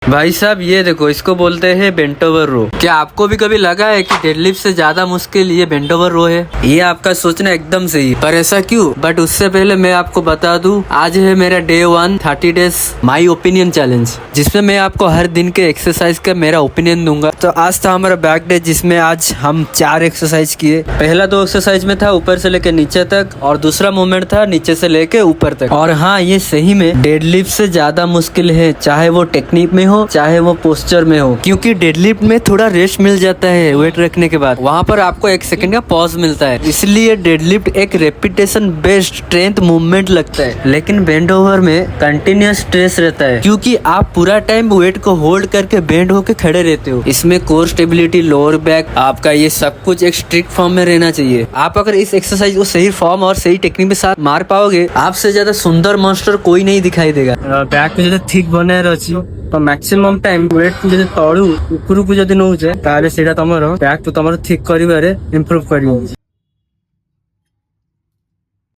भाई साहब ये देखो, इसको बोलते हैं बेंट ओवर रो। क्या आपको भी कभी लगा है कि डेडलिफ्ट से ज्यादा मुश्किल ये बेंट ओवर रो है? ये आपका सोचना एकदम सही है, पर ऐसा क्यों? बट उससे पहले मैं आपको बता दूं, आज है मेरा day 1 30 days my opinion challenge, जिसमें मैं आपको हर दिन के एक्सरसाइज का मेरा ओपिनियन दूंगा। तो आज था हमारा बैक डे, जिसमें आज हम 4 एक्सरसाइज किए। पहला 2 एक्सरसाइज में था ऊपर से लेके नीचे तक, और दूसरा मूवमेंट था नीचे से लेके ऊपर तक। और हाँ, ये सही में डेडलिफ्ट से ज्यादा मुश्किल है, चाहे वो टेक्निक में हो चाहे वो पोस्चर में हो, क्योंकि डेडलिफ्ट में थोड़ा रेस्ट मिल जाता है वेट रखने के बाद, वहाँ पर आपको 1 सेकंड का पॉज मिलता है, इसलिए डेडलिफ्ट एक रेपिटेशन बेस्ड स्ट्रेंथ मूवमेंट लगता है। लेकिन बेंड ओवर में कंटिन्यूस स्ट्रेस रहता है, क्योंकि आप पूरा टाइम वेट को होल्ड करके बेंड होके खड़े रहते हो। इसमें कोर स्टेबिलिटी, लोअर बैक, आपका ये सब कुछ एक स्ट्रिक्ट फॉर्म में रहना चाहिए। आप अगर इस एक्सरसाइज को सही फॉर्म और सही टेक्निक के साथ मार पाओगे, आपसे ज्यादा सुंदर मॉन्स्टर कोई नहीं दिखाई देगा। बैक जो ठीक बनाएर अछि तो मैक्सिमम टाइम वेट जो तळु उपरକୁ ଯଦି नउछे ताले सेटा तमरो बैक तो तमरो ठीक करिवारे इंप्रूव करियो।